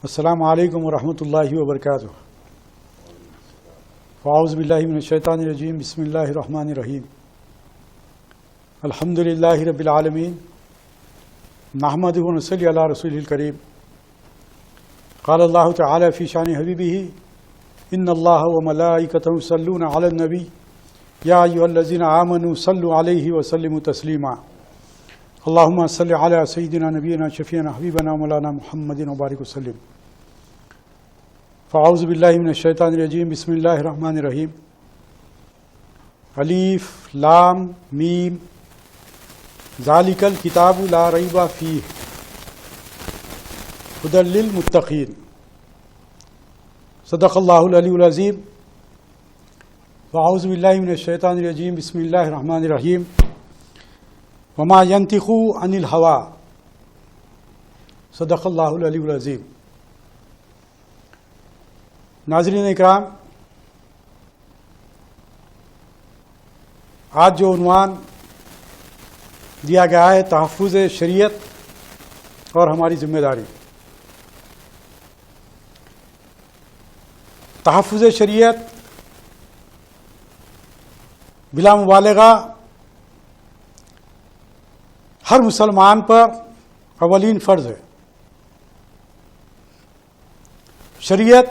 السلام علیکم ورحمۃ اللہ وبرکاتہ. اعوذ باللہ من الشیطان الرجیم. بسم اللہ الرحمن الرحیم. الحمد للہ رب العالمین. نحمدہ ونصلی علی رسولہ الکریم. قال اللہ تعالی فی شان حبیبہ ان اللہ وملائکتہ یصلون علی النبی یا ایھا الذین آمنوا صلوا علیہ وسلموا تسلیما. اللہم صل علی سیدنا نبینا شفیعنا حبیبنا مولانا محمد وبارک وسلم. فاعوذ باللہ من الشیطان الرجیم. بسم اللہ الرحمن الرحیم. الف لام میم ذالک الکتاب لا ریب فیہ ھدی للمتقین. صدق اللہ العلی العظیم. فاعوذ باللہ من الشیطان الرجیم. بسم اللہ الرحمن الرحیم. وما ينطق عن الهوى. صدق اللہ العلی العظیم. ناظرین اکرام، آج جو عنوان دیا گیا ہے تحفظ شریعت اور ہماری ذمہ داری. تحفظ شریعت بلا مبالغہ ہر مسلمان پر اولین فرض ہے. شریعت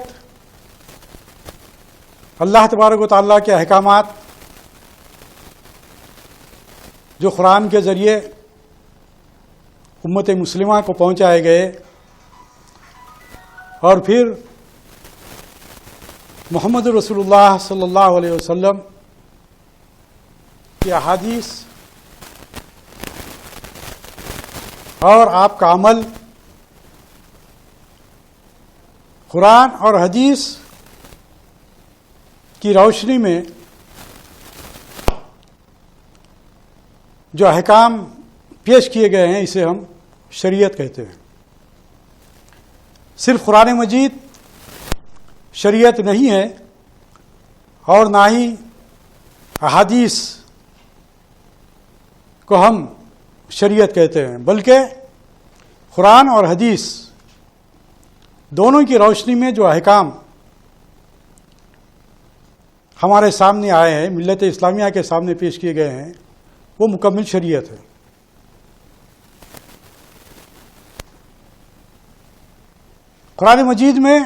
اللہ تبارک و تعالیٰ کے احکامات جو قرآن کے ذریعے امت مسلمہ کو پہنچائے گئے اور پھر محمد رسول اللہ صلی اللہ علیہ وسلم کی احادیث اور آپ کا عمل قرآن اور حدیث کی روشنی میں جو احکام پیش کیے گئے ہیں اسے ہم شریعت کہتے ہیں. صرف قرآن مجید شریعت نہیں ہے اور نہ ہی احادیث کو ہم شریعت کہتے ہیں، بلکہ قرآن اور حدیث دونوں کی روشنی میں جو احکام ہمارے سامنے آئے ہیں، ملت اسلامیہ کے سامنے پیش کیے گئے ہیں، وہ مکمل شریعت ہے. قرآن مجید میں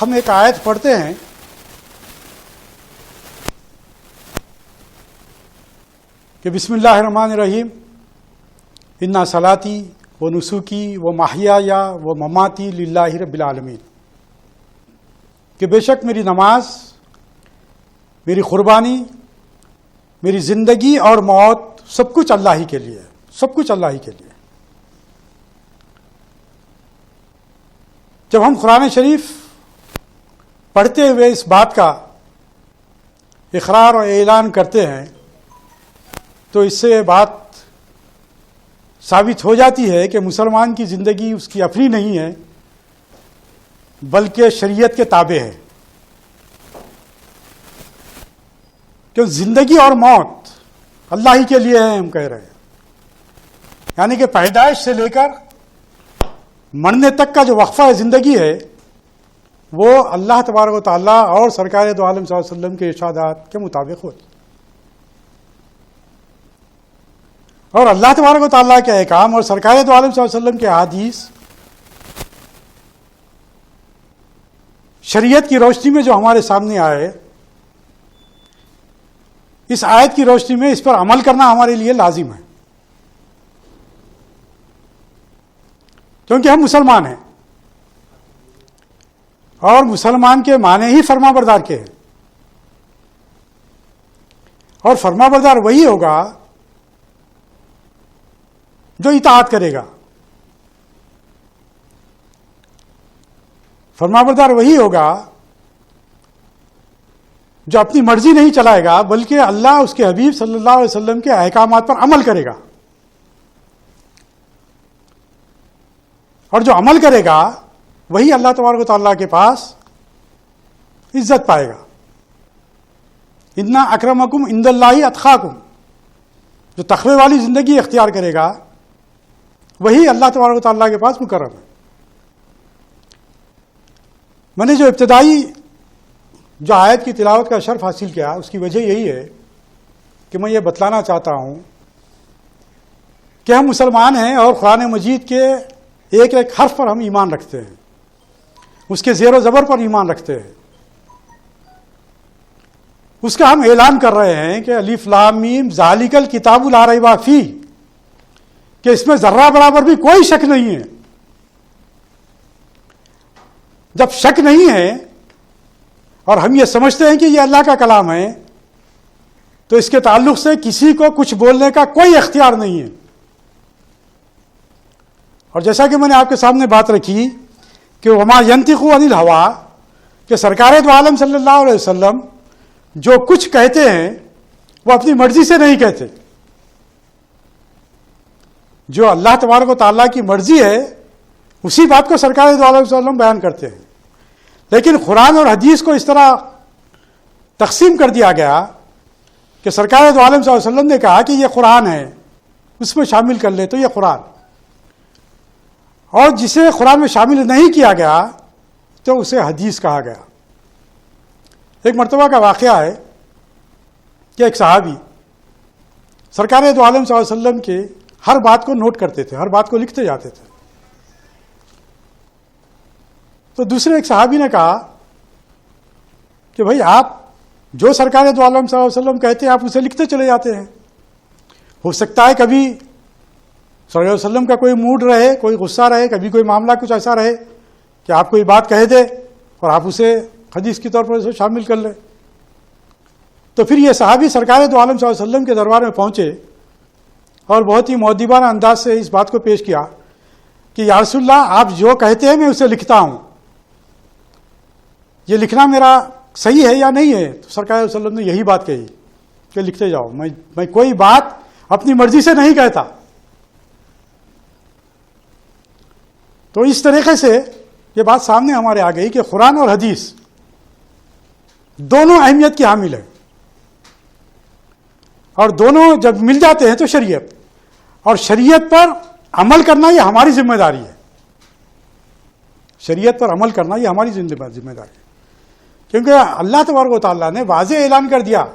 ہم ایک آیت پڑھتے ہیں کہ بسم اللہ الرحمن الرحیم. انا صلاتی و نسکی و محیای و مماتی للہ رب العالمین. کہ بے شک میری نماز، میری قربانی، میری زندگی اور موت سب کچھ اللہ ہی کے لیے، سب کچھ اللہ ہی کے لیے. جب ہم قرآن شریف پڑھتے ہوئے اس بات کا اقرار اور اعلان کرتے ہیں تو اس سے بات ثابت ہو جاتی ہے کہ مسلمان کی زندگی اس کی اپنی نہیں ہے بلکہ شریعت کے تابع ہے. کہ زندگی اور موت اللہ ہی کے لیے ہے ہم کہہ رہے ہیں. یعنی کہ پیدائش سے لے کر مرنے تک کا جو وقفہ زندگی ہے وہ اللہ تبارک و تعالیٰ اور سرکار دو عالم صلی اللہ علیہ وسلم کے ارشادات کے مطابق ہوتی. اور اللہ تبارک و تعالیٰ کے احکام اور سرکار دو عالم صلی اللہ علیہ وسلم کے احادیث شریعت کی روشنی میں جو ہمارے سامنے آئے، اس آیت کی روشنی میں اس پر عمل کرنا ہمارے لیے لازم ہے، کیونکہ ہم مسلمان ہیں اور مسلمان کے معنی ہی فرما بردار کے ہیں. اور فرما بردار وہی ہوگا جو اطاعت کرے گا. فرمانبردار وہی ہوگا جو اپنی مرضی نہیں چلائے گا بلکہ اللہ اس کے حبیب صلی اللہ علیہ وسلم کے احکامات پر عمل کرے گا. اور جو عمل کرے گا وہی اللہ تبارک و تعالیٰ کے پاس عزت پائے گا. انا اکرمکم عند اللہ اتقاکم. جو تقوی والی زندگی اختیار کرے گا وہی اللہ تبارک و تعالیٰ کے پاس مقرر ہے. میں نے جو ابتدائی جو آیت کی تلاوت کا شرف حاصل کیا اس کی وجہ یہی ہے کہ میں یہ بتلانا چاہتا ہوں کہ ہم مسلمان ہیں اور قرآن مجید کے ایک ایک حرف پر ہم ایمان رکھتے ہیں, اس کے زیر و زبر پر ایمان رکھتے ہیں. اس کا ہم اعلان کر رہے ہیں کہ الف لام میم ذالک الکتاب لا ریب فیہ, کہ اس میں ذرہ برابر بھی کوئی شک نہیں ہے. جب شک نہیں ہے اور ہم یہ سمجھتے ہیں کہ یہ اللہ کا کلام ہے تو اس کے تعلق سے کسی کو کچھ بولنے کا کوئی اختیار نہیں ہے. اور جیسا کہ میں نے آپ کے سامنے بات رکھی کہ وما ینطق عن الہویٰ, کہ سرکار دو عالم صلی اللہ علیہ وسلم جو کچھ کہتے ہیں وہ اپنی مرضی سے نہیں کہتے. جو اللہ تبارک و تعالیٰ کی مرضی ہے اسی بات کو سرکار دو عالم صلی اللہ علیہ وسلم بیان کرتے ہیں. لیکن قرآن اور حدیث کو اس طرح تقسیم کر دیا گیا کہ سرکار دو عالم صلی اللہ علیہ وسلم نے کہا کہ یہ قرآن ہے, اس میں شامل کر لے تو یہ قرآن, اور جسے قرآن میں شامل نہیں کیا گیا تو اسے حدیث کہا گیا. ایک مرتبہ کا واقعہ ہے کہ ایک صحابی سرکار دو عالم صلی اللہ علیہ وسلم کے ہر بات کو نوٹ کرتے تھے, ہر بات کو لکھتے جاتے تھے. تو دوسرے ایک صحابی نے کہا کہ بھائی آپ جو سرکار دو عالم صلی اللہ علیہ وسلم کہتے ہیں آپ اسے لکھتے چلے جاتے ہیں. ہو سکتا ہے کبھی صلی اللہ علیہ وسلم کا کوئی موڈ رہے, کوئی غصہ رہے, کبھی کوئی معاملہ کچھ ایسا رہے کہ آپ کوئی بات کہہ دے اور آپ اسے حدیث کے طور پر اسے شامل کر لیں. تو پھر یہ صحابی سرکار دو عالم صلی اللہ علیہ وسلم کے دربار میں پہنچے اور بہت ہی مؤدبانہ انداز سے اس بات کو پیش کیا کہ یا رسول اللہ آپ جو کہتے ہیں میں اسے لکھتا ہوں, یہ لکھنا میرا صحیح ہے یا نہیں ہے؟ تو سرکار علیہ وسلم نے یہی بات کہی کہ لکھتے جاؤ, میں کوئی بات اپنی مرضی سے نہیں کہتا. تو اس طریقے سے یہ بات سامنے ہمارے آ گئی کہ قرآن اور حدیث دونوں اہمیت کی حامل ہے, اور دونوں جب مل جاتے ہیں تو شریعت, اور شریعت پر عمل کرنا یہ ہماری ذمہ داری ہے. شریعت پر عمل کرنا یہ ہماری ذمہ داری ہے, کیونکہ اللہ تبارک و تعالیٰ نے واضح اعلان کر دیا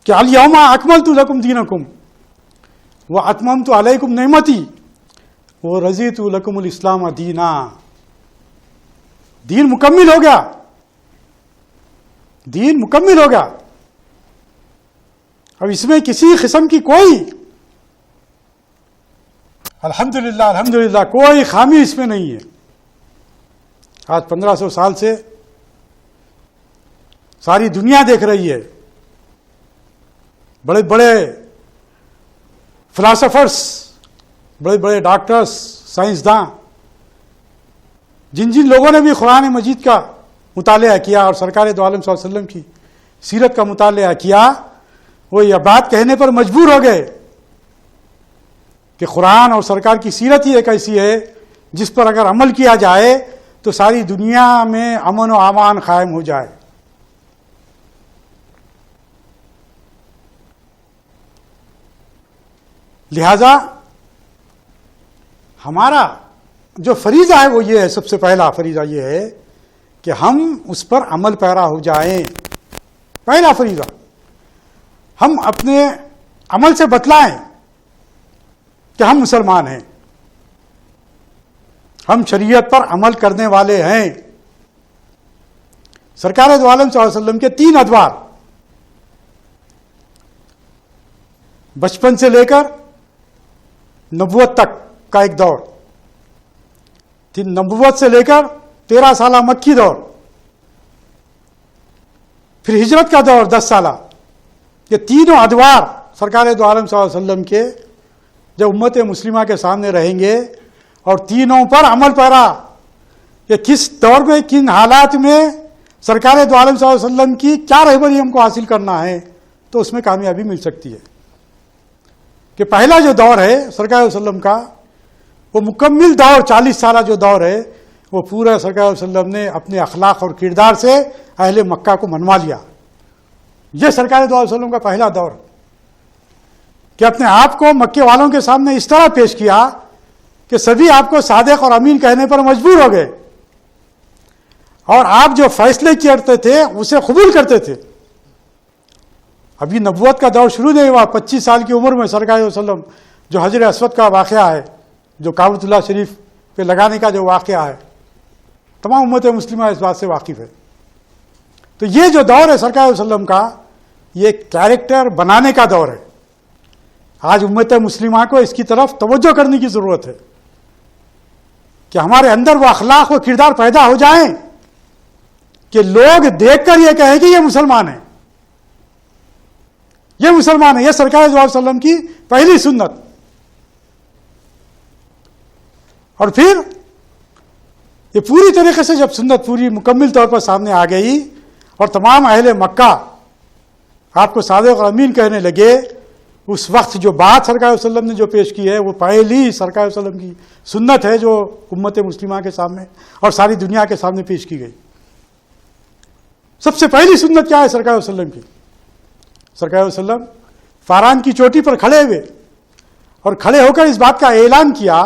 کہ الیوم اکملت لکم دینکم واتممت علیکم نعمتی ورضیت لکم الاسلام دینا. دین مکمل ہو گیا, دین مکمل ہو گیا. اب اس میں کسی قسم کی کوئی الحمدللہ کوئی خامی اس میں نہیں ہے. آج 1500 سال سے ساری دنیا دیکھ رہی ہے, بڑے بڑے فلاسفرس, بڑے بڑے ڈاکٹرز, سائنسداں, جن لوگوں نے بھی قرآن مجید کا مطالعہ کیا اور سرکار دو عالم صلی اللہ علیہ وسلم کی سیرت کا مطالعہ کیا, وہ یہ بات کہنے پر مجبور ہو گئے کہ قرآن اور سرکار کی سیرت ہی ایک ایسی ہے جس پر اگر عمل کیا جائے تو ساری دنیا میں امن و امان قائم ہو جائے. لہذا ہمارا جو فریضہ ہے وہ یہ ہے, سب سے پہلا فریضہ یہ ہے کہ ہم اس پر عمل پیرا ہو جائیں. پہلا فریضہ ہم اپنے عمل سے بتلائیں کہ ہم مسلمان ہیں, ہم شریعت پر عمل کرنے والے ہیں. سرکار دو عالم صلی اللہ علیہ وسلم کے 3 ادوار, بچپن سے لے کر نبوت تک کا ایک دور, نبوت سے لے کر 13 سالہ مکی دور, پھر ہجرت کا دور 10 سالہ, یہ تینوں ادوار سرکار دو عالم صلی اللہ علیہ وسلم کے جب امت مسلمہ کے سامنے رہیں گے اور تینوں پر عمل پیرا کہ کس دور میں کن حالات میں سرکار دو عالم صلی اللہ علیہ وسلم کی کیا رہبری ہم کو حاصل کرنا ہے تو اس میں کامیابی مل سکتی ہے. کہ پہلا جو دور ہے سرکار علیہ وسلم کا وہ مکمل دور 40 سالہ جو دور ہے وہ پورا سرکار علیہ وسلم نے اپنے اخلاق اور کردار سے اہل مکہ کو منوا لیا. یہ سرکار دو علیہ وسلم کا پہلا دور. کہ اپنے آپ کو مکے والوں کے سامنے اس طرح پیش کیا کہ سبھی آپ کو صادق اور امین کہنے پر مجبور ہو گئے، اور آپ جو فیصلے کرتے تھے اسے قبول کرتے تھے۔ ابھی نبوت کا دور شروع نہیں ہوا، 25 سال کی عمر میں سرکار علیہ وسلم جو حجر اسود کا واقعہ ہے، جو کعبۃ اللہ شریف پہ لگانے کا جو واقعہ ہے، تمام امت مسلمہ اس بات سے واقف ہے۔ تو یہ جو دور ہے سرکار علیہ وسلم کا، یہ کیریکٹر بنانے کا دور ہے۔ آج امت مسلمہ کو اس کی طرف توجہ کرنے کی ضرورت ہے کہ ہمارے اندر وہ اخلاق و کردار پیدا ہو جائیں کہ لوگ دیکھ کر یہ کہیں کہ یہ مسلمان ہیں، یہ مسلمان ہیں۔ یہ سرکار صلی اللہ علیہ وسلم کی پہلی سنت۔ اور پھر یہ پوری طریقے سے جب سنت پوری مکمل طور پر سامنے آ گئی اور تمام اہل مکہ آپ کو صادق اور امین کہنے لگے، اس وقت جو بات سرکار صلی اللہ علیہ وسلم نے جو پیش کی ہے وہ پہلی سرکار صلی اللہ علیہ وسلم کی سنت ہے جو امت مسلمہ کے سامنے اور ساری دنیا کے سامنے پیش کی گئی۔ سب سے پہلی سنت کیا ہے سرکار صلی اللہ علیہ وسلم کی؟ سرکار صلی اللہ علیہ وسلم فاران کی چوٹی پر کھڑے ہوئے اور کھڑے ہو کر اس بات کا اعلان کیا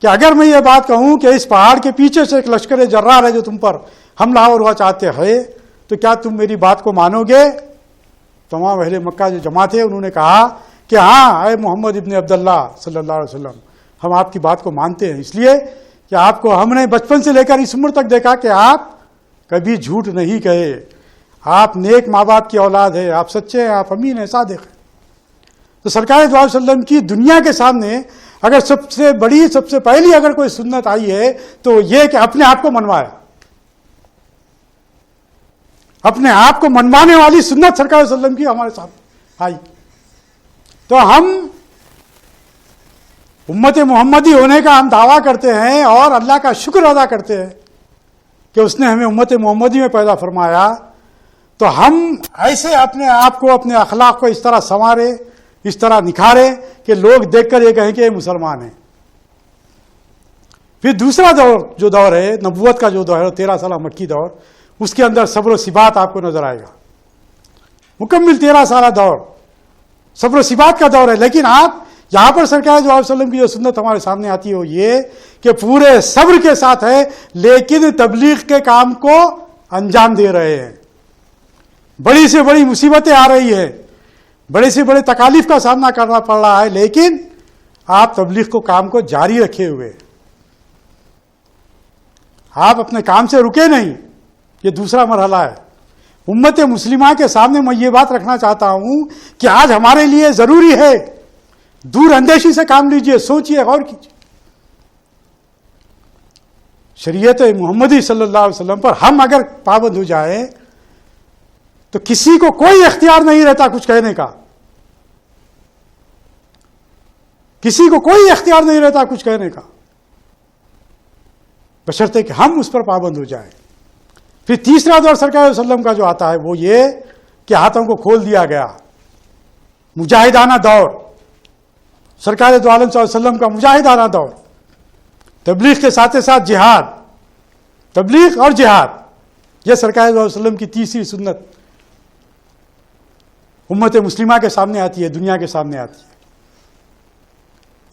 کہ اگر میں یہ بات کہوں کہ اس پہاڑ کے پیچھے سے ایک لشکر جرار ہے جو تم پر حملہ ہوا چاہتے ہیں، تو کیا تم میری بات کو مانو گے؟ تمام اہل مکہ جو جمع تھے انہوں نے کہا کہ ہاں اے محمد ابن عبداللہ صلی اللہ علیہ وسلم، ہم آپ کی بات کو مانتے ہیں، اس لیے کہ آپ کو ہم نے بچپن سے لے کر اس عمر تک دیکھا کہ آپ کبھی جھوٹ نہیں کہے، آپ نیک ماں باپ کی اولاد ہے، آپ سچے ہیں، آپ امین ہیں، صادق ہیں۔ تو سرکار دو علیہ وسلم کی دنیا کے سامنے اگر سب سے بڑی سب سے پہلی اگر کوئی سنت آئی ہے تو یہ کہ اپنے آپ کو منوایا، اپنے آپ کو منوانے والی سنت سرکار صلی اللہ علیہ وسلم کی ہمارے سامنے آئی۔ تو ہم امت محمدی ہونے کا ہم دعویٰ کرتے ہیں اور اللہ کا شکر ادا کرتے ہیں کہ اس نے ہمیں امت محمدی میں پیدا فرمایا، تو ہم ایسے اپنے آپ کو اپنے اخلاق کو اس طرح سنوارے، اس طرح نکھارے کہ لوگ دیکھ کر یہ کہیں کہ یہ مسلمان ہیں۔ پھر دوسرا دور جو دور ہے نبوت کا جو دور ہے 13 سالہ مکی دور، اس کے اندر صبر و ثبات آپ کو نظر آئے گا۔ مکمل 13 سالہ دور صبر و ثبات کا دور ہے، لیکن آپ یہاں پر سرکار صلی اللہ علیہ وسلم کی جو سنت ہمارے سامنے آتی ہے وہ یہ کہ پورے صبر کے ساتھ ہے لیکن تبلیغ کے کام کو انجام دے رہے ہیں۔ بڑی سے بڑی مصیبتیں آ رہی ہیں، بڑے سے بڑے تکالیف کا سامنا کرنا پڑ رہا ہے، لیکن آپ تبلیغ کو کام کو جاری رکھے ہوئے، آپ اپنے کام سے رکے نہیں۔ یہ دوسرا مرحلہ ہے۔ امت مسلمہ کے سامنے میں یہ بات رکھنا چاہتا ہوں کہ آج ہمارے لیے ضروری ہے دور اندیشی سے کام لیجئے، سوچئے، غور کیجئے۔ شریعت محمدی صلی اللہ علیہ وسلم پر ہم اگر پابند ہو جائیں تو کسی کو کوئی اختیار نہیں رہتا کچھ کہنے کا، کسی کو کوئی اختیار نہیں رہتا کچھ کہنے کا، بشرطے کہ ہم اس پر پابند ہو جائیں۔ پھر تیسرا دور سرکار علیہ وسلم کا جو آتا ہے وہ یہ کہ ہاتھوں کو کھول دیا گیا، مجاہدانہ دور، سرکار دو عالم صلی اللہ علیہ وسلم کا مجاہدانہ دور، تبلیغ کے ساتھ ساتھ جہاد، تبلیغ اور جہاد، یہ سرکار دو علیہ وسلم کی تیسری سنت امت مسلمہ کے سامنے آتی ہے، دنیا کے سامنے آتی ہے۔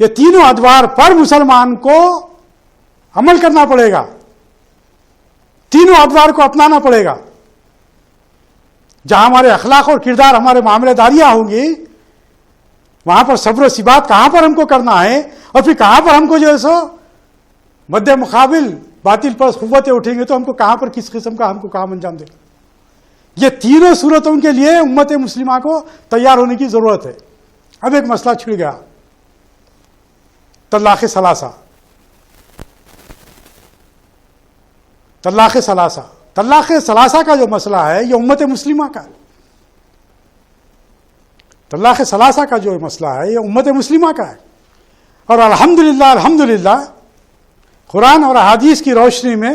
یہ تینوں ادوار پر مسلمان کو عمل کرنا پڑے گا، تینوں ادوار کو اپنانا پڑے گا۔ جہاں ہمارے اخلاق اور کردار، ہمارے معاملہ داریاں ہوں گی، وہاں پر صبر و ثبات کہاں پر ہم کو کرنا ہے، اور پھر کہاں پر ہم کو جو ہے سو مد مقابل باطل پر قوتیں اٹھیں گے تو ہم کو کہاں پر کس قسم کا ہم کو کام انجام دے گا۔ یہ تینوں صورتوں کے لیے امت مسلمہ کو تیار ہونے کی ضرورت ہے۔ اب ایک مسئلہ چھڑ گیا، طلاق ثلاثہ۔ طلاق ثلاثہ، طلاق ثلاثہ کا جو مسئلہ ہے یہ امت مسلمہ کا ہے۔ طلاق ثلاثہ کا جو مسئلہ ہے یہ امت مسلمہ کا ہے، اور الحمدللہ قرآن اور احادیث کی روشنی میں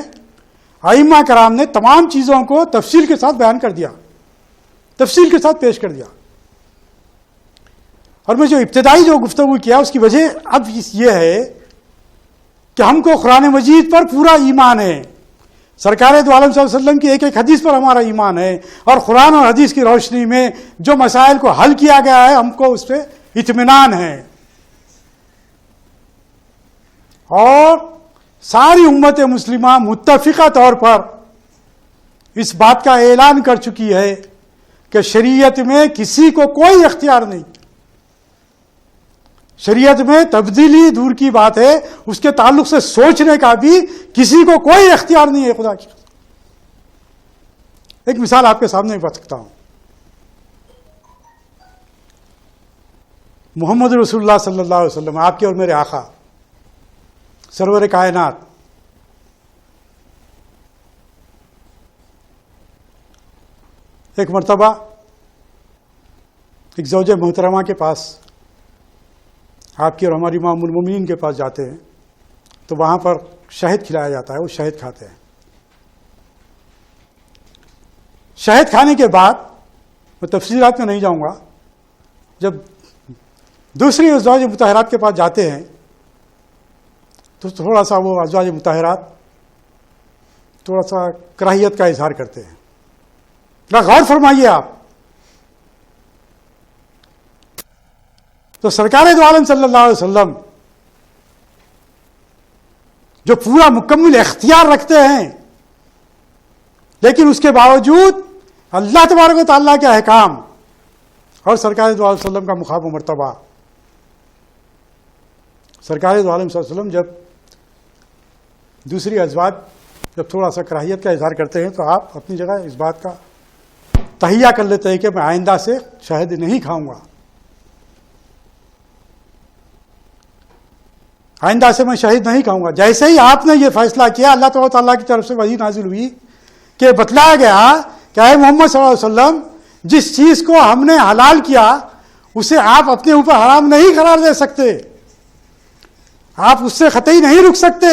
ائمہ کرام نے تمام چیزوں کو تفصیل کے ساتھ بیان کر دیا، تفصیل کے ساتھ پیش کر دیا۔ اور میں جو ابتدائی جو گفتگو کیا اس کی وجہ اب یہ ہے کہ ہم کو قرآن مجید پر پورا ایمان ہے، سرکار دو عالم صلی اللہ علیہ وسلم کی ایک ایک حدیث پر ہمارا ایمان ہے، اور قرآن اور حدیث کی روشنی میں جو مسائل کو حل کیا گیا ہے ہم کو اس پہ اطمینان ہے، اور ساری امت مسلمہ متفقہ طور پر اس بات کا اعلان کر چکی ہے کہ شریعت میں کسی کو کوئی اختیار نہیں، شریعت میں تبدیلی دور کی بات ہے، اس کے تعلق سے سوچنے کا بھی کسی کو کوئی اختیار نہیں ہے. خدا کی ایک مثال آپ کے سامنے بتا سکتا ہوں. محمد رسول اللہ صلی اللہ علیہ وسلم، آپ کے اور میرے آقا سرور کائنات، ایک مرتبہ ایک زوجہ محترمہ کے پاس، آپ کی اور ہماری امام المومنین کے پاس جاتے ہیں تو وہاں پر شہد کھلایا جاتا ہے، وہ شہد کھاتے ہیں. شہد کھانے کے بعد میں تفصیلات میں نہیں جاؤں گا، جب دوسری ازواج مطہرات کے پاس جاتے ہیں تو تھوڑا سا وہ ازواج مطہرات تھوڑا سا کراہیت کا اظہار کرتے ہیں. غور فرمائیے آپ، تو سرکار دو عالم صلی اللہ علیہ وسلم جو پورا مکمل اختیار رکھتے ہیں، لیکن اس کے باوجود اللہ تبارک و تعالیٰ کے احکام اور سرکار دو عالم صلی اللہ علیہ وسلم کا مقام و مرتبہ. سرکار دو عالم صلی اللہ علیہ وسلم جب دوسری ازواج جب تھوڑا سا کراہیت کا اظہار کرتے ہیں تو آپ اپنی جگہ اس بات کا تہیہ کر لیتے ہیں کہ میں آئندہ سے شہد نہیں کھاؤں گا، آئندہ سے میں شہد نہیں کھاؤں گا. جیسے ہی آپ نے یہ فیصلہ کیا، اللہ تعالیٰ کی طرف سے وحی نازل ہوئی کہ بتلایا گیا کہ اے محمد صلی اللہ علیہ وسلم، جس چیز کو ہم نے حلال کیا اسے آپ اپنے اوپر حرام نہیں قرار دے سکتے، آپ اس سے قطعی نہیں رک سکتے.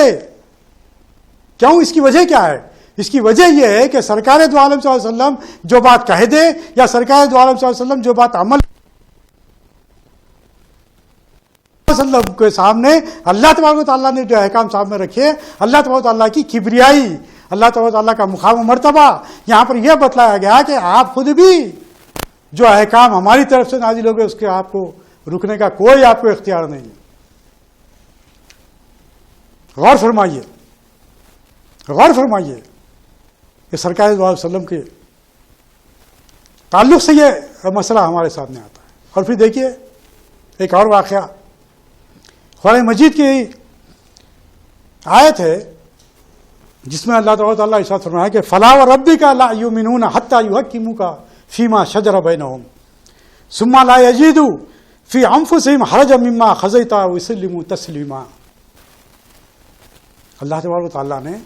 کیوں؟ اس کی وجہ کیا ہے؟ اس کی وجہ یہ ہے کہ سرکار دو عالم صلی اللہ علیہ وسلم جو بات کہہ دے، یا سرکار دو عالم صلی اللہ علیہ وسلم جو بات عمل وسلم کے سامنے اللہ تبارک و تعالیٰ نے جو احکام سامنے رکھے، اللہ تبارک و تعالیٰ کی کبریائی، اللہ تبارک و تعالیٰ کا مقام و مرتبہ، یہاں پر یہ بتلایا گیا کہ آپ خود بھی جو احکام ہماری طرف سے نازل ہو گئے اس کے آپ کو رکنے کا کوئی آپ کو اختیار نہیں. غور فرمائیے، غور فرمائیے کہ سرکار صلی اللہ علیہ وسلم کے تعلق سے یہ مسئلہ ہمارے سامنے آتا ہے. اور پھر دیکھیے ایک اور واقعہ، قرآن مجید کی آیت ہے جس میں اللہ تعالیٰ ارشاد فرمایا کہ فلا وربک لا یؤمنون حتی یحکموک فیما شجر بینہم ثم لا یجدوا فی انفسہم حرجا مما قضیت ویسلموا تسلیما. اللہ تبارک و تعالیٰ نے،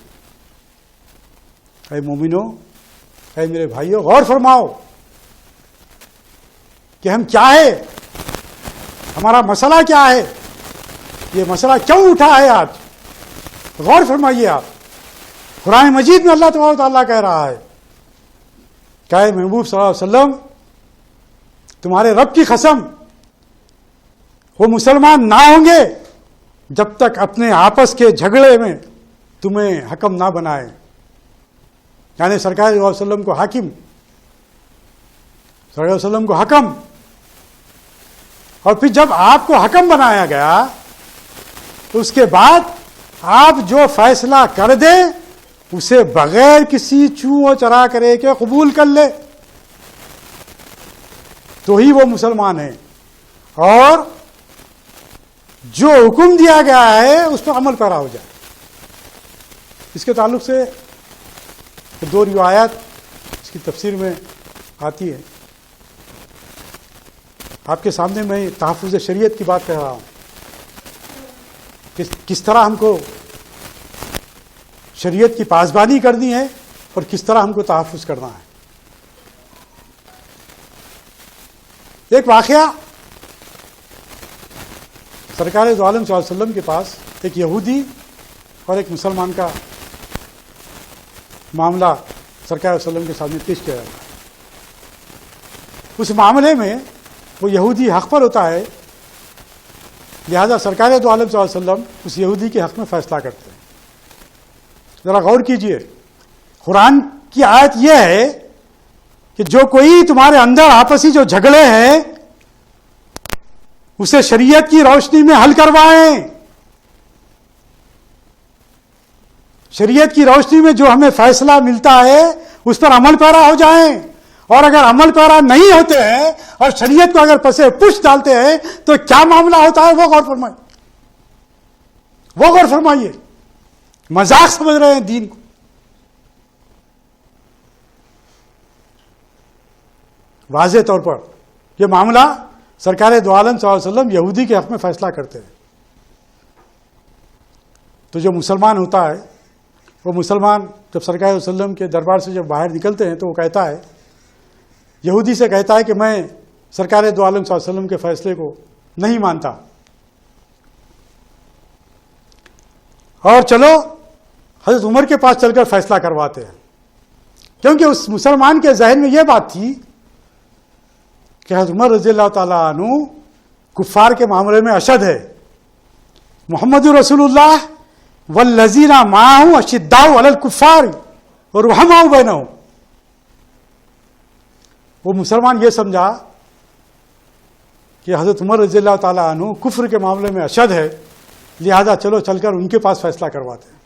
اے مومنو، اے میرے بھائیو، غور فرماؤ کہ ہم کیا ہے، ہمارا مسئلہ کیا ہے، یہ مسئلہ کیوں اٹھا ہے آج. غور فرمائیے آپ، قرآن مجید میں اللہ تبارک و تعالیٰ کہہ رہا ہے کہ اے محبوب صلی اللہ علیہ وسلم، تمہارے رب کی قسم، وہ مسلمان نہ ہوں گے جب تک اپنے آپس کے جھگڑے میں تمہیں حکم نہ بنائے. یعنی سرکار صلی اللہ علیہ وسلم کو حاکم، صلی اللہ علیہ وسلم کو حکم، اور پھر جب آپ کو حکم بنایا گیا تو اس کے بعد آپ جو فیصلہ کر دیں اسے بغیر کسی چو و چرا کرے کے قبول کر لے تو ہی وہ مسلمان ہے، اور جو حکم دیا گیا ہے اس پر عمل پیرا ہو جائے. اس کے تعلق سے دو روایات اس کی تفسیر میں آتی ہے. آپ کے سامنے میں تحفظ شریعت کی بات کہہ رہا ہوں، کس طرح ہم کو شریعت کی پاسبانی کرنی ہے اور کس طرح ہم کو تحفظ کرنا ہے. ایک واقعہ، سرکار دو عالم صلی اللہ علیہ وسلم کے پاس ایک یہودی اور ایک مسلمان کا معاملہ سرکار علیہ وسلم کے سامنے پیش کیا جاتا ہے. اس معاملے میں وہ یہودی حق پر ہوتا ہے، لہذا سرکار دو عالم صلی اللہ علیہ وسلم اس یہودی کے حق میں فیصلہ کرتے ہیں. ذرا غور کیجئے، قرآن کی آیت یہ ہے کہ جو کوئی تمہارے اندر آپسی جو جھگڑے ہیں اسے شریعت کی روشنی میں حل کروائیں. شریعت کی روشنی میں جو ہمیں فیصلہ ملتا ہے اس پر عمل پیرا ہو جائیں. اور اگر عمل پیرا نہیں ہوتے ہیں اور شریعت کو اگر پسے پش ڈالتے ہیں تو کیا معاملہ ہوتا ہے وہ غور فرمائیں. وہ غور فرمائیے. مذاق سمجھ رہے ہیں دین کو. واضح طور پر یہ معاملہ سرکار دو عالم صلی اللہ علیہ وسلم یہودی کے حق میں فیصلہ کرتے ہیں. تو جو مسلمان ہوتا ہے وہ مسلمان جب سرکار علیہ وسلم کے دربار سے جب باہر نکلتے ہیں تو وہ کہتا ہے، یہودی سے کہتا ہے کہ میں سرکار دو عالم صلی اللہ علیہ وسلم کے فیصلے کو نہیں مانتا، اور چلو حضرت عمر کے پاس چل کر فیصلہ کرواتے ہیں. کیونکہ اس مسلمان کے ذہن میں یہ بات تھی کہ حضرت عمر رضی اللہ تعالیٰ عنہ کفار کے معاملے میں اشد ہے. محمد رسول اللہ والذین معہ اشداء علی الکفار ورحماء بینہم. وہ مسلمان یہ سمجھا کہ حضرت عمر رضی اللہ تعالیٰ عنہ کفر کے معاملے میں اشد ہے، لہذا چلو چل کر ان کے پاس فیصلہ کرواتے ہیں.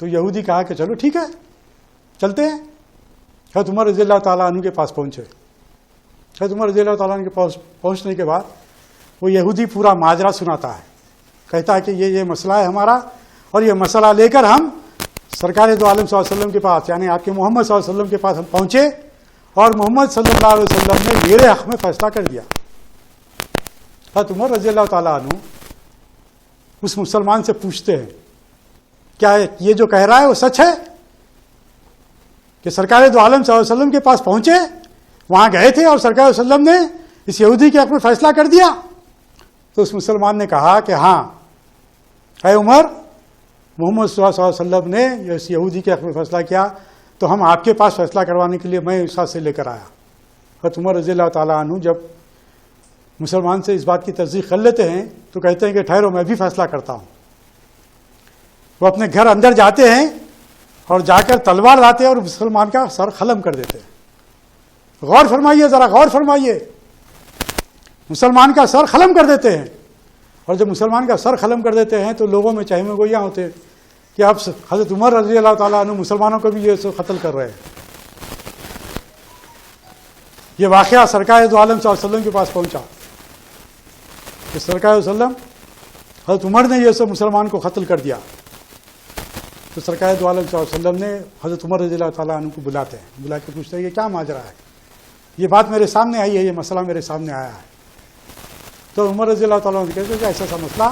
تو یہودی کہا کہ چلو ٹھیک ہے چلتے ہیں. حضرت عمر رضی اللہ تعالیٰ عنہ کے پاس پہنچے. حضرت عمر رضی اللہ تعالیٰ عنہ کے پاس پہنچنے کے بعد وہ یہودی پورا ماجرا سناتا ہے. کہتا ہے کہ یہ مسئلہ ہے ہمارا، اور یہ مسئلہ لے کر ہم سرکار دو عالم صلی اللہ علیہ وسلم کے پاس، یعنی آپ کے محمد صلی اللہ علیہ وسلم کے پاس ہم پہنچے، اور محمد صلی اللہ علیہ وسلم نے میرے حق میں فیصلہ کر دیا. حضرت عمر رضی اللہ تعالیٰ عنہ اس مسلمان سے پوچھتے ہیں، کیا یہ جو کہہ رہا ہے وہ سچ ہے کہ سرکار دو عالم صلی اللہ علیہ وسلم کے پاس پہنچے، وہاں گئے تھے اور سرکار صلی اللہ علیہ وسلم نے اس یہودی کے حق میں فیصلہ کر دیا؟ تو اس مسلمان نے کہا کہ ہاں اے عمر، محمد صلی اللہ علیہ وسلم نے اس یہودی کے حق میں فیصلہ کیا تو ہم آپ کے پاس فیصلہ کروانے کے لیے میں اس ساتھ سے لے کر آیا. حضرت عمر رضی اللہ تعالیٰ عنہ جب مسلمان سے اس بات کی تصدیق کر لیتے ہیں تو کہتے ہیں کہ ٹھہرو میں بھی فیصلہ کرتا ہوں. وہ اپنے گھر اندر جاتے ہیں اور جا کر تلوار لاتے ہیں اور مسلمان کا سر قلم کر دیتے ہیں. غور فرمائیے، ذرا غور فرمائیے. مسلمان کا سر قلم کر دیتے ہیں، اور جب مسلمان کا سر قلم کر دیتے ہیں تو لوگوں میں چہمے گوئیاں ہوتے ہیں کہ اب حضرت عمر رضی اللہ تعالیٰ عنہ مسلمانوں کو بھی یہ سب قتل کر رہے ہیں. یہ واقعہ سرکار دو عالم صلی اللہ علیہ وسلم کے پاس پہنچا کہ سرکار علیہ وسلم حضرت عمر نے یہ سب مسلمان کو قتل کر دیا. تو سرکار دو عالم صلی اللہ علیہ وسلم نے حضرت عمر رضی اللہ تعالیٰ عنہ کو بلاتے ہیں، بلا کے پوچھتے ہیں یہ کیا ماجرا ہے، یہ بات میرے سامنے آئی ہے، یہ مسئلہ میرے سامنے آیا ہے. تو عمر رضی اللہ تعالیٰ عنہ کہتے ہیں کہ ایسا ایسا مسئلہ،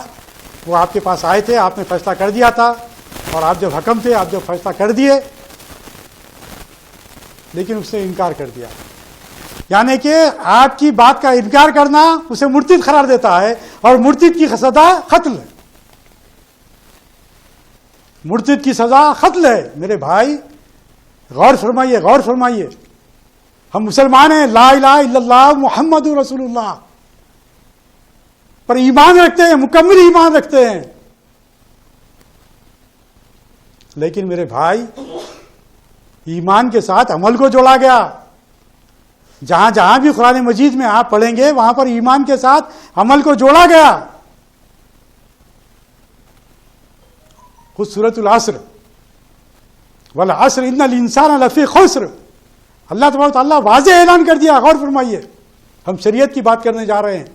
وہ آپ کے پاس آئے تھے، آپ نے فیصلہ کر دیا تھا، اور آپ جب حکم تھے آپ جب فیصلہ کر دیے، لیکن اس نے انکار کر دیا. یعنی کہ آپ کی بات کا انکار کرنا اسے مرتد قرار دیتا ہے، اور مرتد کی سزا قتل ہے. مرتد کی سزا قتل ہے. میرے بھائی غور فرمائیے، غور فرمائیے. ہم مسلمان ہیں، لا الہ الا اللہ محمد رسول اللہ پر ایمان رکھتے ہیں، مکمل ایمان رکھتے ہیں. لیکن میرے بھائی ایمان کے ساتھ عمل کو جوڑا گیا. جہاں جہاں بھی قرآن مجید میں آپ پڑھیں گے وہاں پر ایمان کے ساتھ عمل کو جوڑا گیا. خود سورۃ العصر والعصر ان الانسان لفی خسر، اللہ تبارک و تعالیٰ واضح اعلان کر دیا. غور فرمائیے. ہم شریعت کی بات کرنے جا رہے ہیں،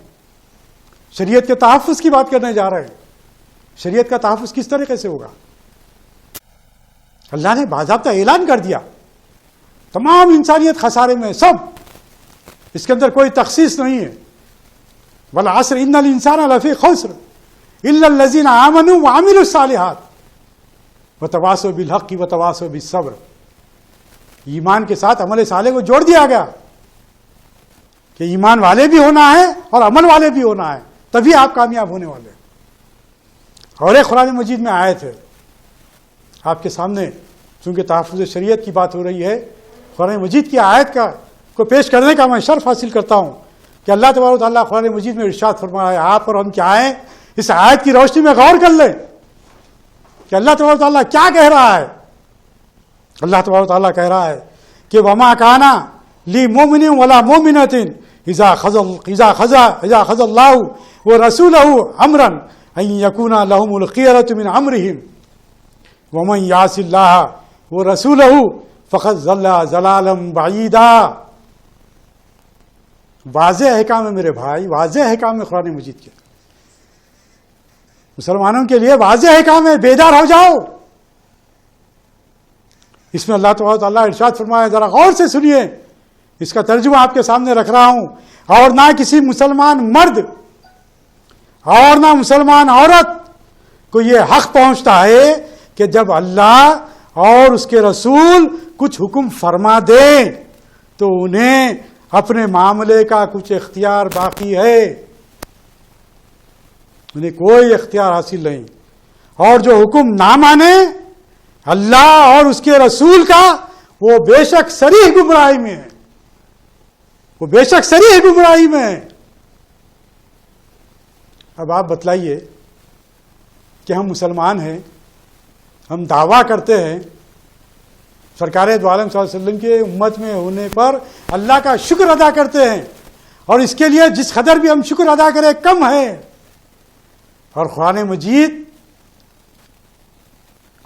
شریعت کے تحفظ کی بات کرنے جا رہے ہیں. شریعت کا تحفظ کس طریقے سے ہوگا؟ اللہ نے باضابطہ اعلان کر دیا تمام انسانیت خسارے میں، سب، اس کے اندر کوئی تخصیص نہیں ہے. والعصر ان الانسان لفی خسر الا الذین آمنوا وعملوا الصالحات وتواصوا بالحق وتواصوا بالصبر. ایمان کے ساتھ عمل صالح کو جوڑ دیا گیا کہ ایمان والے بھی ہونا ہے اور عمل والے بھی ہونا ہے، تبھی آپ کامیاب ہونے والے ہیں. اور ایک قرآن مجید میں آیت ہے آپ کے سامنے، چونکہ تحفظ شریعت کی بات ہو رہی ہے، قرآن مجید کی آیت کو پیش کرنے کا میں شرف حاصل کرتا ہوں کہ اللہ تبارک و تعالیٰ قرآن مجید میں ارشاد فرمایا ہے. آپ اور ہم کیا ہیں، اس آیت کی روشنی میں غور کر لیں کہ اللہ تبارک و تعالیٰ کیا کہہ رہا ہے. اللہ تبارک و تعالیٰ کہہ رہا ہے کہ وما کانا لی مومن ولا مومنۃ اذا خذ اللہ ورسولہ امرا ان یکون لهم الخیرۃ من امرہم ومن یعص اللہ ورسولہ فقد ضل ضلالا بعیدا. واضح احکام ہے میرے بھائی، واضح احکام ہے قرآن مجید کے، مسلمانوں کے لیے واضح احکام ہے، بیدار ہو جاؤ. اس میں اللہ تبارک و تعالیٰ ارشاد فرمایا، ذرا غور سے سنیے، اس کا ترجمہ آپ کے سامنے رکھ رہا ہوں. اور نہ کسی مسلمان مرد اور نہ مسلمان عورت کو یہ حق پہنچتا ہے کہ جب اللہ اور اس کے رسول کچھ حکم فرما دیں تو انہیں اپنے معاملے کا کچھ اختیار باقی ہے، انہیں کوئی اختیار حاصل نہیں. اور جو حکم نہ مانے اللہ اور اس کے رسول کا، وہ بے شک صریح گمراہی میں ہے، وہ بے شک صریح گمراہی میں ہے. اب آپ بتلائیے کہ ہم مسلمان ہیں، ہم دعویٰ کرتے ہیں سرکار دو عالم صلی اللہ علیہ وسلم کے امت میں ہونے پر اللہ کا شکر ادا کرتے ہیں، اور اس کے لیے جس قدر بھی ہم شکر ادا کریں کم ہے. اور قرآن مجید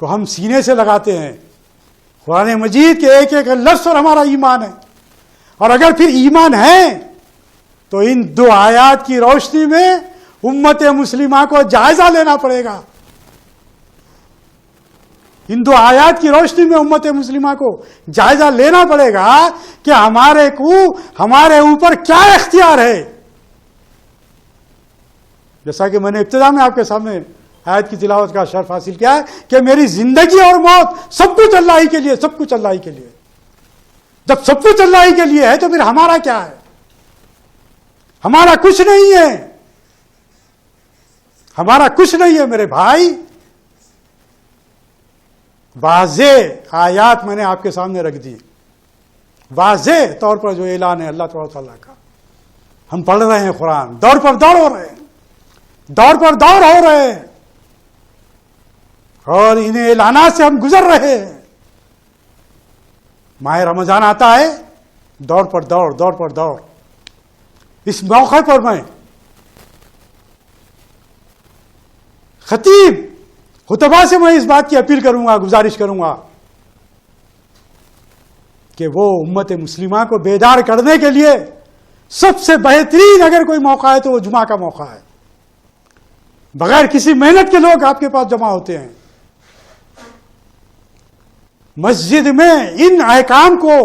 کو ہم سینے سے لگاتے ہیں، قرآن مجید کے ایک ایک لفظ پر ہمارا ایمان ہے. اور اگر پھر ایمان ہے تو ان دو آیات کی روشنی میں امت مسلمہ کو جائزہ لینا پڑے گا. ان دو آیات کی روشنی میں امت مسلمہ کو جائزہ لینا پڑے گا کہ ہمارے اوپر کیا اختیار ہے. جیسا کہ میں نے ابتدا میں آپ کے سامنے آیت کی تلاوت کا شرف حاصل کیا ہے کہ میری زندگی اور موت سب کچھ اللہ ہی کے لیے، سب کچھ اللہ ہی کے لیے. جب سب کچھ اللہ ہی کے لیے ہے تو پھر ہمارا کیا ہے؟ ہمارا کچھ نہیں ہے، ہمارا کچھ نہیں ہے میرے بھائی. واضح آیات میں نے آپ کے سامنے رکھ دی، واضح طور پر جو اعلان ہے اللہ تعالیٰ کا. ہم پڑھ رہے ہیں قرآن، دور پر دور ہو رہے ہیں، دور پر دور ہو رہے ہیں، اور انہیں اعلانات سے ہم گزر رہے ہیں. ماہ رمضان آتا ہے، دور پر دور، دور پر دور. اس موقع پر میں خطیب خطبہ سے میں اس بات کی اپیل کروں گا، گزارش کروں گا کہ وہ امت مسلمہ کو بیدار کرنے کے لیے سب سے بہترین اگر کوئی موقع ہے تو وہ جمعہ کا موقع ہے. بغیر کسی محنت کے لوگ آپ کے پاس جمع ہوتے ہیں. مسجد میں ان احکام کو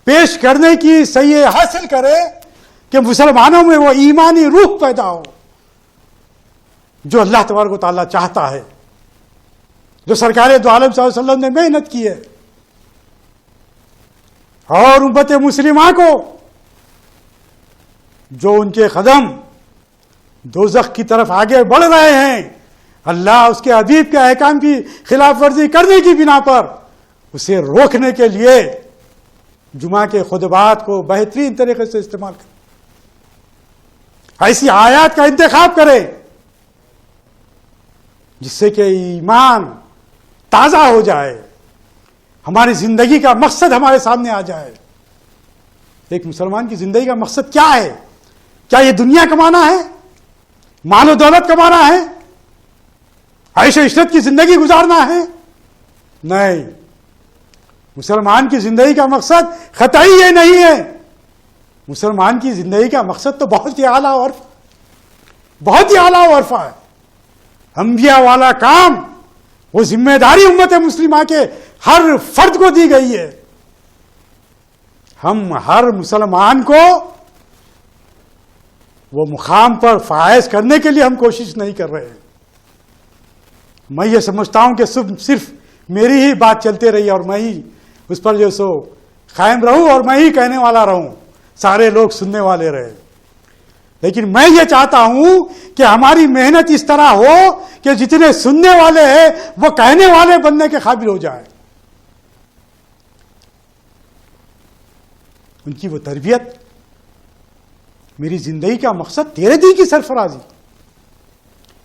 پیش کرنے کی صحیح حاصل کرے کہ مسلمانوں میں وہ ایمانی روح پیدا ہو جو اللہ تبارک و تعالیٰ چاہتا ہے، جو سرکار دو عالم صلی اللہ علیہ وسلم نے محنت کی ہے. اور امت مسلمہ کو جو ان کے قدم دوزخ کی طرف آگے بڑھ رہے ہیں، اللہ اس کے حبیب کے احکام کی خلاف ورزی کرنے کی بنا پر اسے روکنے کے لیے جمعہ کے خطبات کو بہترین طریقے سے استعمال کریں، ایسی آیات کا انتخاب کریں جس سے کہ ایمان تازہ ہو جائے، ہماری زندگی کا مقصد ہمارے سامنے آ جائے. ایک مسلمان کی زندگی کا مقصد کیا ہے؟ کیا یہ دنیا کمانا ہے، مال و دولت کمانا ہے، عیش و عشرت کی زندگی گزارنا ہے؟ نہیں، مسلمان کی زندگی کا مقصد قطعی یہ نہیں ہے. مسلمان کی زندگی کا مقصد تو بہت ہی اعلیٰ اور بہت ہی اعلیٰ و عرفہ ہے. انبیاء والا کام، وہ ذمہ داری امت مسلمہ کے ہر فرد کو دی گئی ہے. ہم ہر مسلمان کو وہ مقام پر فائز کرنے کے لیے ہم کوشش نہیں کر رہے ہیں. میں یہ سمجھتا ہوں کہ صرف میری ہی بات چلتے رہی اور میں ہی اس پر جو سو قائم رہوں اور میں ہی کہنے والا رہوں، سارے لوگ سننے والے رہے. لیکن میں یہ چاہتا ہوں کہ ہماری محنت اس طرح ہو کہ جتنے سننے والے ہیں وہ کہنے والے بننے کے قابل ہو جائے. ان کی وہ تربیت، میری زندگی کا مقصد تیرے دین کی سرفرازی.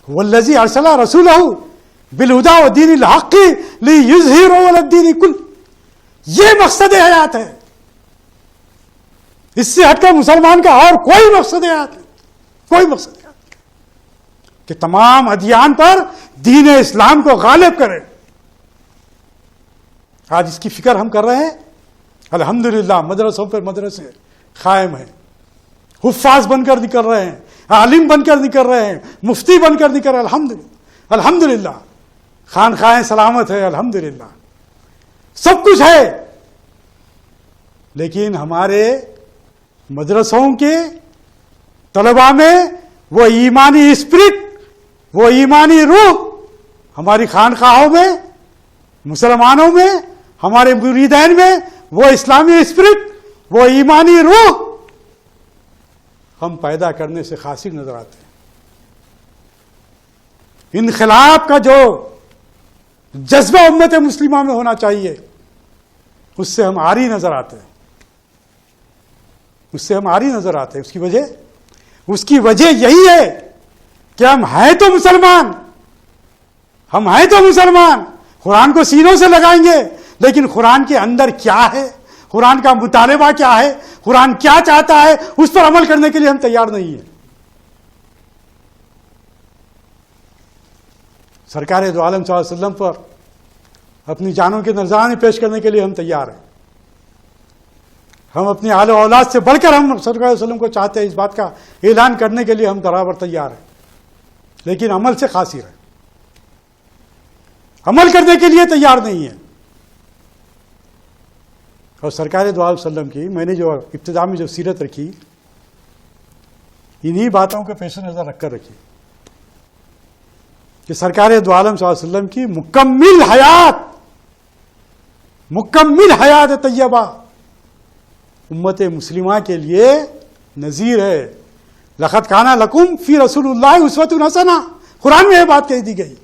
والذی ارسل رسولہ بالہدی ودین الحق لیظہرہ علی الدین کلہ، یہ مقصد حیات ہے. اس سے ہٹ کر مسلمان کا اور کوئی مقصد ہے کوئی مقصد ہے کہ تمام ادیان پر دین اسلام کو غالب کرے. آج اس کی فکر ہم کر رہے ہیں. الحمدللہ مدرسوں پر مدرسے قائم ہیں, حفاظ بن کر نکل رہے ہیں, عالم بن کر نکل رہے ہیں, مفتی بن کر نکل رہے ہیں. الحمدللہ خانقاہیں سلامت ہے, الحمدللہ سب کچھ ہے. لیکن ہمارے مدرسوں کے طلباء میں وہ ایمانی اسپرٹ, وہ ایمانی روح ہماری خانقاہوں میں, مسلمانوں میں, ہمارے مریدین میں وہ اسلامی اسپرٹ, وہ ایمانی روح ہم پیدا کرنے سے قاصر نظر آتے ہیں. انقلاب کا جو جذبہ امت مسلمہ میں ہونا چاہیے اس سے ہم عاری نظر آتے ہیں, اس سے ہم عاری نظر آتے ہیں. اس کی وجہ یہی ہے کہ ہم ہیں تو مسلمان, ہم ہیں تو مسلمان, قرآن کو سینوں سے لگائیں گے, لیکن قرآن کے اندر کیا ہے, قرآن کا مطالبہ کیا ہے, قرآن کیا چاہتا ہے, اس پر عمل کرنے کے لیے ہم تیار نہیں ہیں. سرکار دو عالم صلی اللہ علیہ وسلم پر اپنی جانوں کے نذرانے پیش کرنے کے لیے ہم تیار ہیں. ہم اپنی آل و اولاد سے بڑھ کر ہم سرکار علیہ وسلم کو چاہتے ہیں, اس بات کا اعلان کرنے کے لیے ہم برابر تیار ہیں, لیکن عمل سے قاصر ہیں, عمل کرنے کے لیے تیار نہیں ہیں. اور سرکار دو عالم وسلم کی میں نے جو ابتدا میں جو سیرت رکھی, انہی باتوں کو پیش نظر رکھ کر رکھی کہ سرکار دو عالم صلی اللہ علیہ وسلم کی مکمل حیات طیبہ امت مسلمہ کے لیے نذیر ہے. لقد کان لکم فی رسول اللہ اسوۃ حسنہ, قرآن میں یہ بات کہی دی گئی.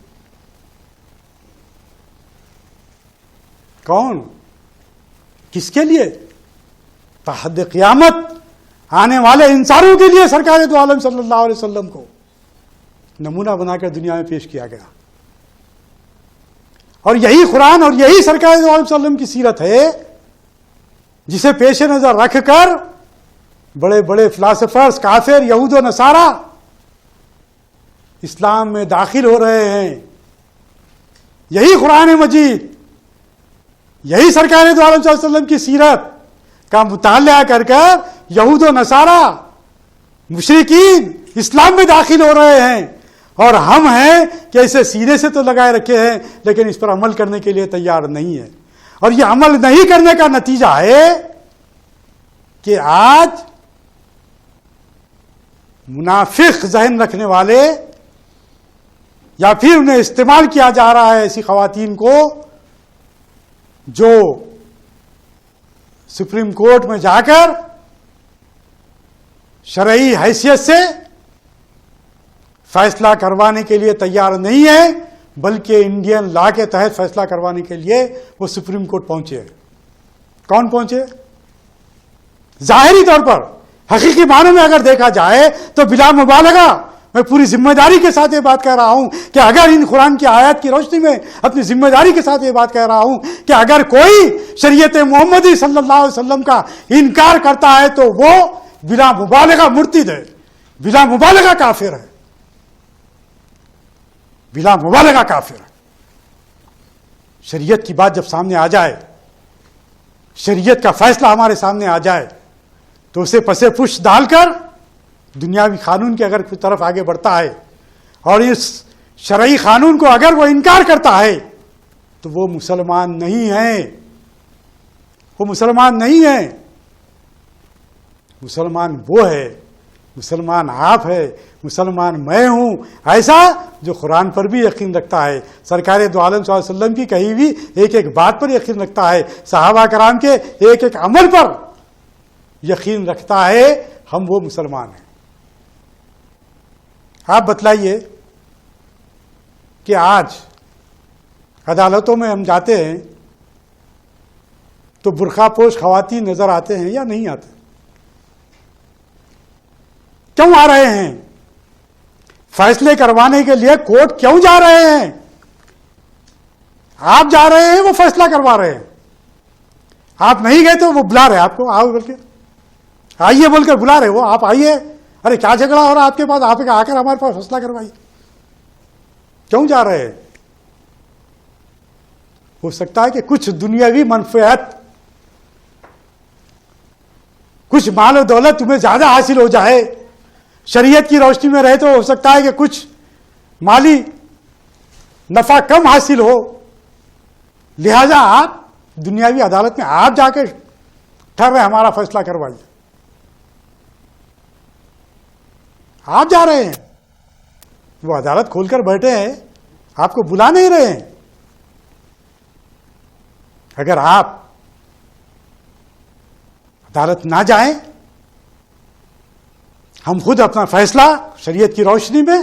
کون, کس کے لیے؟ تحد قیامت آنے والے انسانوں کے لیے سرکار دو عالم صلی اللہ علیہ وسلم کو نمونہ بنا کر دنیا میں پیش کیا گیا. اور یہی قرآن اور یہی سرکار دو عالم صلی اللہ علیہ وسلم کی سیرت ہے جسے پیش نظر رکھ کر بڑے بڑے فلاسفرز, کافر, یہود و نصارہ اسلام میں داخل ہو رہے ہیں. یہی قرآن مجید, یہی سرکار دو عالم صلی اللہ علیہ وسلم کی سیرت کا مطالعہ کر کر یہود و نصارہ مشرکین اسلام میں داخل ہو رہے ہیں, اور ہم ہیں کہ اسے سینے سے تو لگائے رکھے ہیں لیکن اس پر عمل کرنے کے لیے تیار نہیں ہے. اور یہ عمل نہیں کرنے کا نتیجہ ہے کہ آج منافق ذہن رکھنے والے یا پھر انہیں استعمال کیا جا رہا ہے ایسی خواتین کو جو سپریم کورٹ میں جا کر شرعی حیثیت سے فیصلہ کروانے کے لیے تیار نہیں ہے, بلکہ انڈین لا کے تحت فیصلہ کروانے کے لیے وہ سپریم کورٹ پہنچے. کون پہنچے؟ ظاہری طور پر, حقیقی معنوں میں اگر دیکھا جائے تو بلا مبالغہ میں پوری ذمہ داری کے ساتھ یہ بات کہہ رہا ہوں کہ اگر ان قرآن کی آیات کی روشنی میں اپنی ذمہ داری کے ساتھ یہ بات کہہ رہا ہوں کہ اگر کوئی شریعت محمدی صلی اللہ علیہ وسلم کا انکار کرتا ہے تو وہ بلا مبالغہ مرتد ہے, بلا مبالغہ کافر ہے, بلا مبالغہ کافر ہے. شریعت کی بات جب سامنے آ جائے, شریعت کا فیصلہ ہمارے سامنے آ جائے تو اسے پسے پش ڈال کر دنیاوی قانون کی اگر کوئی طرف آگے بڑھتا ہے اور اس شرعی قانون کو اگر وہ انکار کرتا ہے تو وہ مسلمان نہیں ہے, وہ مسلمان نہیں ہے. مسلمان وہ ہے, مسلمان آپ ہے, مسلمان میں ہوں ایسا جو قرآن پر بھی یقین رکھتا ہے, سرکار دو عالم صلی اللہ علیہ وسلم کی کہی ہوئی ایک ایک بات پر یقین رکھتا ہے, صحابہ کرام کے ایک ایک عمل پر یقین رکھتا ہے. ہم وہ مسلمان ہیں. آپ بتلائیے کہ آج عدالتوں میں ہم جاتے ہیں تو برقع پوش خواتین نظر آتے ہیں یا نہیں آتے؟ کیوں آ رہے ہیں؟ فیصلے کروانے کے لیے کورٹ کیوں جا رہے ہیں؟ آپ جا رہے ہیں, وہ فیصلہ کروا رہے ہیں. آپ نہیں گئے تو وہ بلا رہے ہیں آپ کو, آؤ بول کے. آئیے بول کر بلا رہے ہو، آپ آئیے، ارے کیا جھگڑا ہو رہا آپ کے پاس، آپ آ کر ہمارے پاس فیصلہ کروائیے. کیوں جا رہے ہیں؟ ہو سکتا ہے کہ کچھ دنیاوی منفعت، کچھ مال و دولت تمہیں زیادہ حاصل ہو جائے، شریعت کی روشنی میں رہے تو ہو سکتا ہے کہ کچھ مالی نفع کم حاصل ہو، لہذا آپ دنیاوی عدالت میں آپ جا کے ٹھہر رہے ہمارا فیصلہ کروائیے. آپ جا رہے ہیں، وہ عدالت کھول کر بیٹھے ہیں، آپ کو بلا نہیں رہے ہیں. اگر آپ عدالت نہ جائیں، ہم خود اپنا فیصلہ شریعت کی روشنی میں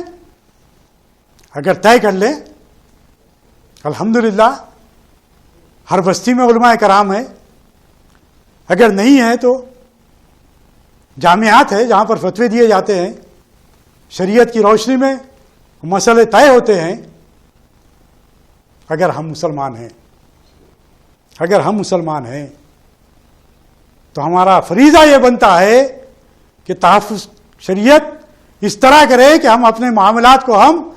اگر طے کر لیں، الحمدللہ ہر بستی میں علماء کرام ہیں، اگر نہیں ہے تو جامعات ہیں جہاں پر فتوے دیے جاتے ہیں، شریعت کی روشنی میں مسئلے طے ہوتے ہیں. اگر ہم مسلمان ہیں تو ہمارا فریضہ یہ بنتا ہے کہ تحفظ شریعت اس طرح کرے کہ ہم اپنے معاملات کو ہم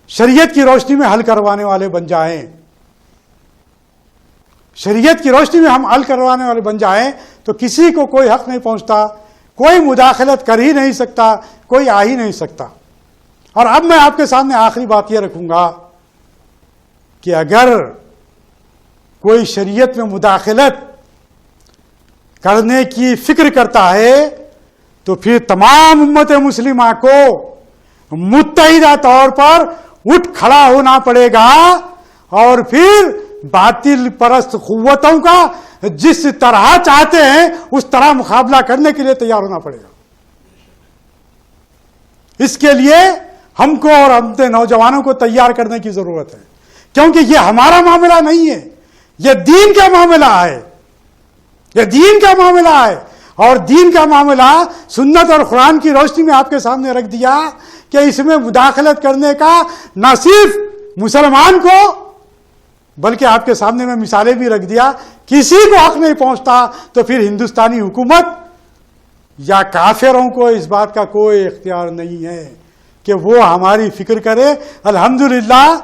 شریعت کی روشنی میں حل کروانے والے بن جائیں. شریعت کی روشنی میں ہم حل کروانے والے بن جائیں تو کسی کو کوئی حق نہیں پہنچتا، کوئی مداخلت کر ہی نہیں سکتا، کوئی آ ہی نہیں سکتا. اور اب میں آپ کے سامنے آخری بات یہ رکھوں گا کہ اگر کوئی شریعت میں مداخلت کرنے کی فکر کرتا ہے تو پھر تمام امت مسلمہ کو متحدہ طور پر اٹھ کھڑا ہونا پڑے گا اور پھر باطل پرست قوتوں کا جس طرح چاہتے ہیں اس طرح مقابلہ کرنے کے لیے تیار ہونا پڑے گا. اس کے لیے ہم کو اور اپنے نوجوانوں کو تیار کرنے کی ضرورت ہے، کیونکہ یہ ہمارا معاملہ نہیں ہے، یہ دین کا معاملہ ہے. یہ دین کا معاملہ ہے، اور دین کا معاملہ سنت اور قرآن کی روشنی میں آپ کے سامنے رکھ دیا کہ اس میں مداخلت کرنے کا نہ صرف مسلمان کو بلکہ آپ کے سامنے میں مثالیں بھی رکھ دیا، کسی کو حق نہیں پہنچتا. تو پھر ہندوستانی حکومت یا کافروں کو اس بات کا کوئی اختیار نہیں ہے کہ وہ ہماری فکر کرے. الحمدللہ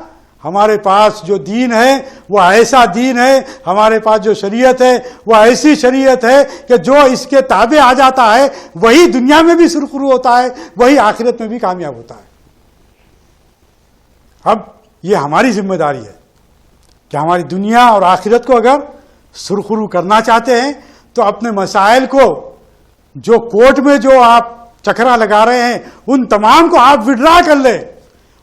ہمارے پاس جو دین ہے وہ ایسا دین ہے، ہمارے پاس جو شریعت ہے وہ ایسی شریعت ہے کہ جو اس کے تابع آ جاتا ہے وہی دنیا میں بھی سرخرو ہوتا ہے، وہی آخرت میں بھی کامیاب ہوتا ہے. اب یہ ہماری ذمہ داری ہے کہ ہماری دنیا اور آخرت کو اگر سرخرو کرنا چاہتے ہیں تو اپنے مسائل کو جو کورٹ میں جو آپ چکرا لگا رہے ہیں ان تمام کو آپ وڈرا کر لیں،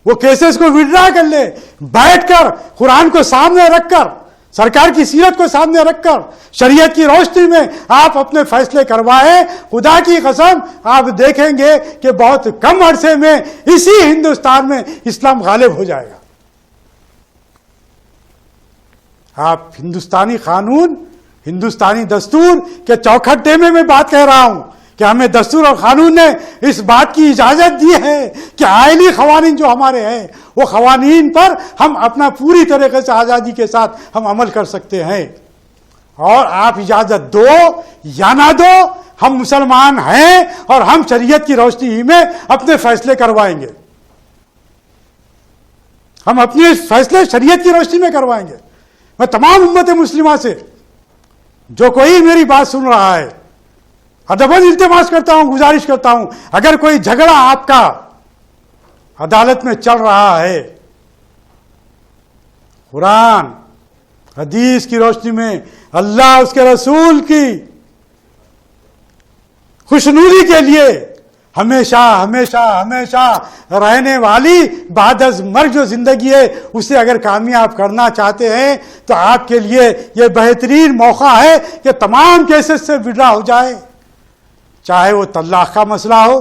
وہ کیسز کو وڈرا کر لیں، بیٹھ کر قرآن کو سامنے رکھ کر، سرکار کی سیرت کو سامنے رکھ کر، شریعت کی روشنی میں آپ اپنے فیصلے کروائیں. خدا کی قسم آپ دیکھیں گے کہ بہت کم عرصے میں اسی ہندوستان میں اسلام غالب ہو جائے گا. آپ ہندوستانی قانون، ہندوستانی دستور کے چوکھٹے میں بات کہہ رہا ہوں کہ ہمیں دستور اور قانون نے اس بات کی اجازت دی ہے کہ آئینی قوانین جو ہمارے ہیں وہ قوانین پر ہم اپنا پوری طریقے سے آزادی کے ساتھ ہم عمل کر سکتے ہیں. اور آپ اجازت دو یا نہ دو، ہم مسلمان ہیں اور ہم شریعت کی روشنی ہی میں اپنے فیصلے کروائیں گے. ہم اپنے فیصلے شریعت کی روشنی میں کروائیں گے. میں تمام امت مسلمہ سے جو کوئی میری بات سن رہا ہے ادباً التماس کرتا ہوں، گزارش کرتا ہوں، اگر کوئی جھگڑا آپ کا عدالت میں چل رہا ہے، قرآن حدیث کی روشنی میں اللہ اس کے رسول کی خوشنودی کے لیے ہمیشہ ہمیشہ ہمیشہ رہنے والی بعد از مرگ جو زندگی ہے اسے اگر کامیاب کرنا چاہتے ہیں تو آپ کے لیے یہ بہترین موقع ہے کہ تمام کیسز سے وڈرا ہو جائے. چاہے وہ طلاق کا مسئلہ ہو،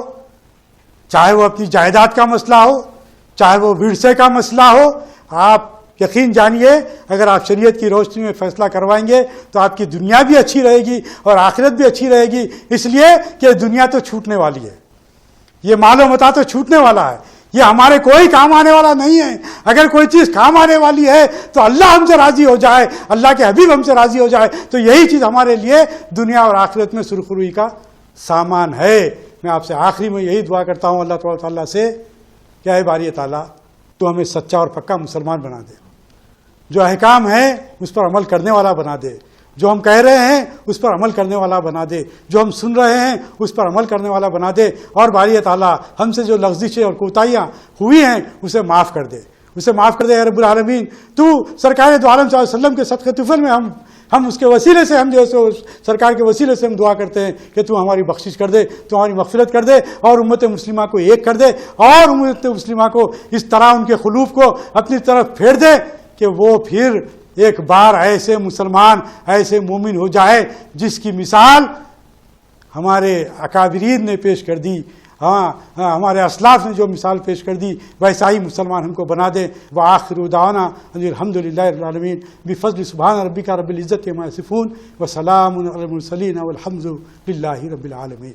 چاہے وہ اپنی جائیداد کا مسئلہ ہو، چاہے وہ ورثے کا مسئلہ ہو. آپ یقین جانیے اگر آپ شریعت کی روشنی میں فیصلہ کروائیں گے تو آپ کی دنیا بھی اچھی رہے گی اور آخرت بھی اچھی رہے گی، اس لیے کہ دنیا تو چھوٹنے والی ہے، یہ مال و متاع تو چھوٹنے والا ہے، یہ ہمارے کوئی کام آنے والا نہیں ہے. اگر کوئی چیز کام آنے والی ہے تو اللہ ہم سے راضی ہو جائے، اللہ کے حبیب ہم سے راضی ہو جائے، تو یہی چیز ہمارے لیے دنیا اور آخرت میں سرخروئی کا سامان ہے. میں آپ سے آخری میں یہی دعا کرتا ہوں اللہ تبارک و تعالیٰ سے کہ اے باری تعالیٰ تو ہمیں سچا اور پکا مسلمان بنا دے, جو احکام ہے اس پر عمل کرنے والا بنا دے, جو ہم کہہ رہے ہیں اس پر عمل کرنے والا بنا دے, جو ہم سن رہے ہیں اس پر عمل کرنے والا بنا دے, اور باری تعالیٰ ہم سے جو لغزشیں اور کوتاہیاں ہوئی ہیں اسے معاف کر دے, اسے معاف کر دے اے رب العالمین. تو سرکار دو عالم صلی اللہ علیہ وسلم کے صدقہ طفل میں ہم اس کے وسیلے سے, ہم جو سرکار کے وسیلے سے ہم دعا کرتے ہیں کہ تو ہماری بخشش کر دے, تو ہماری مغفرت کر دے, اور امت مسلمہ کو ایک کر دے, اور امت مسلمہ کو اس طرح ان کے خلوف کو اپنی طرف پھیر دے کہ وہ پھر ایک بار ایسے مسلمان, ایسے مومن ہو جائے جس کی مثال ہمارے اکابرین نے پیش کر دی, ہمارے اسلاف نے جو مثال پیش کر دی ویسا ہی مسلمان ہم کو بنا دے. وآخر دعوانا ان الحمد للہ رب العالمین بفضل سبحان ربک رب العزت عما یصفون وسلام علی المرسلین والحمد للہ رب العالمین.